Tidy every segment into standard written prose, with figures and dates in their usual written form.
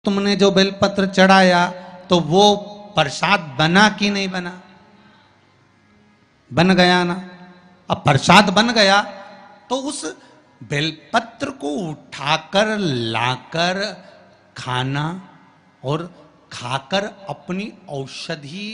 तुमने जो बेलपत्र चढ़ाया तो वो प्रसाद बना कि नहीं बना? बन गया ना। अब प्रसाद बन गया तो उस बेलपत्र को उठाकर लाकर खाना और खाकर अपनी औषधि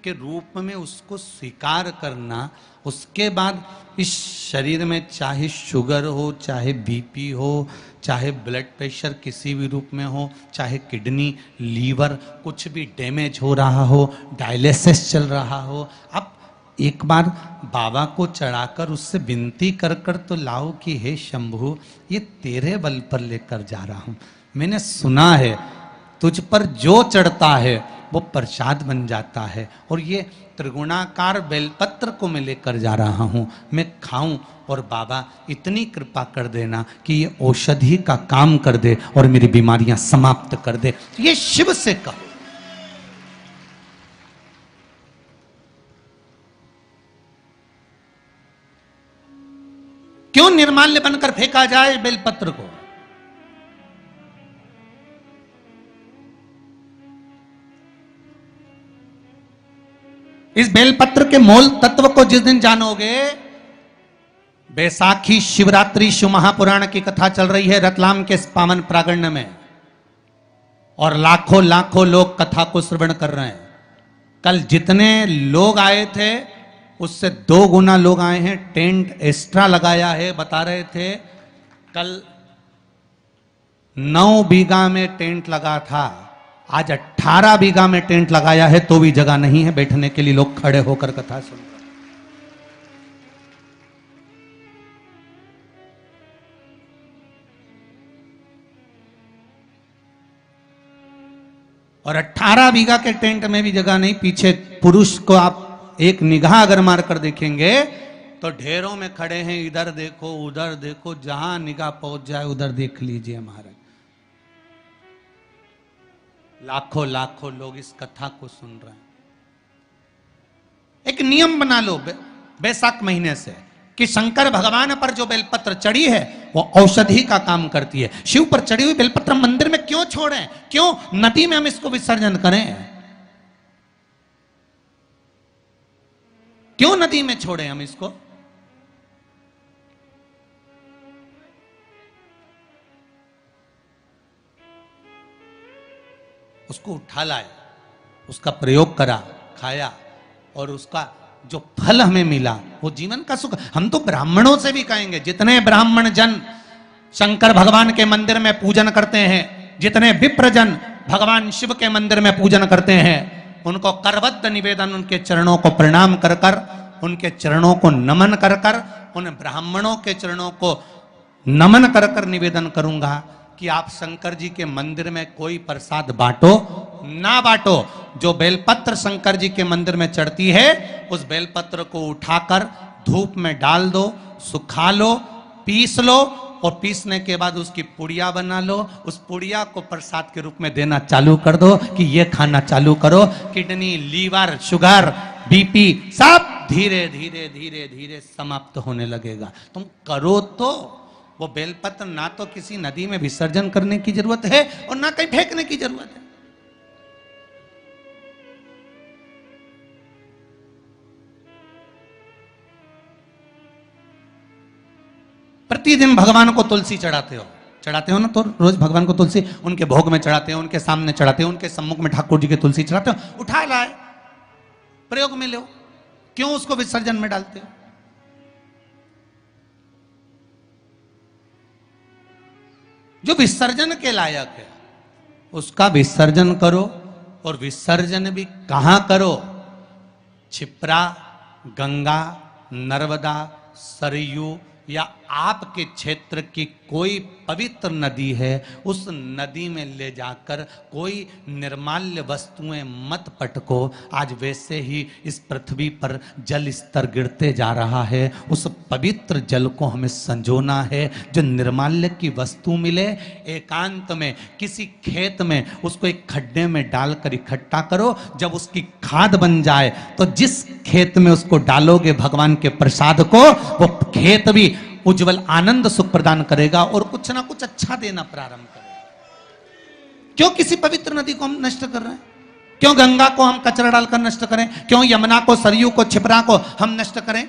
के रूप में उसको स्वीकार करना। उसके बाद इस शरीर में चाहे शुगर हो, चाहे बीपी हो, चाहे ब्लड प्रेशर किसी भी रूप में हो, चाहे किडनी, लीवर कुछ भी डैमेज हो रहा हो, डायलिसिस चल रहा हो, अब एक बार बाबा को चढ़ाकर उससे विनती कर कर तो लाओ कि हे शंभू, ये तेरे बल पर लेकर जा रहा हूं। मैंने सुना है तुझ पर जो चढ़ता है वो प्रसाद बन जाता है, और ये त्रिगुणाकार बेलपत्र को मैं लेकर जा रहा हूं, मैं खाऊं और बाबा इतनी कृपा कर देना कि ये औषधि का काम कर दे और मेरी बीमारियां समाप्त कर दे। ये शिव से कहो। क्यों निर्माल्य बनकर फेंका जाए बेलपत्र को? इस बेलपत्र के मूल तत्व को जिस दिन जानोगे, बैसाखी शिवरात्रि शिव महापुराण की कथा चल रही है रतलाम के पावन प्रांगण में, और लाखों लाखों लोग कथा को श्रवण कर रहे हैं। कल जितने लोग आए थे उससे 2 गुना लोग आए हैं। टेंट एक्स्ट्रा लगाया है, बता रहे थे कल 9 बीघा में टेंट लगा था, आज 18 बीघा में टेंट लगाया है तो भी जगह नहीं है बैठने के लिए। लोग खड़े होकर कथा सुन रहे हैं। और 18 बीघा के टेंट में भी जगह नहीं। पीछे पुरुष को आप एक निगाह अगर मार कर देखेंगे तो ढेरों में खड़े हैं, इधर देखो उधर देखो, जहां निगाह पहुंच जाए उधर देख लीजिए महाराज। लाखों लाखों लोग इस कथा को सुन रहे हैं। एक नियम बना लो बैसाख महीने से कि शंकर भगवान पर जो बेलपत्र चढ़ी है वो औषधि का काम करती है। शिव पर चढ़ी हुई बेलपत्र मंदिर में क्यों छोड़ें? क्यों नदी में हम इसको विसर्जन करें? क्यों नदी में छोड़ें हम इसको? उसको उठा लाए, उसका प्रयोग करा, खाया, और उसका जो फल हमें मिला वो जीवन का सुख। हम तो ब्राह्मणों से भी कहेंगे, जितने ब्राह्मण जन शंकर भगवान के मंदिर में पूजन करते हैं, जितने विप्र जन भगवान शिव के मंदिर में पूजन करते हैं, उनको करबद्ध निवेदन, उनके चरणों को प्रणाम कर कर, उनके चरणों को नमन कर कर, उन ब्राह्मणों के चरणों को नमन कर कर निवेदन करूंगा कि आप शंकर जी के मंदिर में कोई प्रसाद बांटो ना बांटो, जो बेलपत्र शंकर जी के मंदिर में चढ़ती है उस बेलपत्र को उठाकर धूप में डाल दो, सुखा लो, पीस लो, और पीसने के बाद उसकी पुड़िया बना लो। उस पुड़िया को प्रसाद के रूप में देना चालू कर दो कि ये खाना चालू करो। किडनी, लीवर, शुगर, बीपी सब धीरे धीरे धीरे धीरे समाप्त होने लगेगा। तुम करो तो वो बेलपत्र ना तो किसी नदी में विसर्जन करने की जरूरत है और ना कहीं फेंकने की जरूरत है। प्रतिदिन भगवान को तुलसी चढ़ाते हो ना? तो रोज भगवान को तुलसी उनके भोग में चढ़ाते हो, उनके सामने चढ़ाते हो, उनके सम्मुख में ठाकुर जी के तुलसी चढ़ाते हो। उठा लाए, प्रयोग में लो, क्यों उसको विसर्जन में डालते हो? जो विसर्जन के लायक है उसका विसर्जन करो, और विसर्जन भी कहां करो? क्षिप्रा, गंगा, नर्मदा, सरयू या आपके क्षेत्र की कोई पवित्र नदी है, उस नदी में ले जाकर कोई निर्माल्य वस्तुएं मत पटको। आज वैसे ही इस पृथ्वी पर जल स्तर गिरते जा रहा है, उस पवित्र जल को हमें संजोना है। जो निर्माल्य की वस्तु मिले, एकांत में किसी खेत में उसको एक खड्डे में डालकर इकट्ठा करो। जब उसकी खाद बन जाए तो जिस खेत में उसको डालोगे भगवान के प्रसाद को, वो खेत भी उज्जवल आनंद सुख प्रदान करेगा और कुछ ना कुछ अच्छा देना प्रारंभ करेगा। क्यों किसी पवित्र नदी को हम नष्ट कर रहे हैं? क्यों गंगा को हम कचरा डालकर नष्ट करें? क्यों यमुना को, सरयू को, छिपरा को हम नष्ट करें?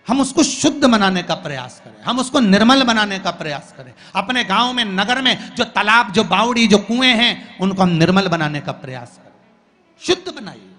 हम उसको शुद्ध बनाने का प्रयास करें, हम उसको निर्मल बनाने का प्रयास करें। अपने गांव में, नगर में जो तालाब, जो बावड़ी, जो कुएं हैं, उनको हम निर्मल बनाने का प्रयास करें, शुद्ध बनाइए।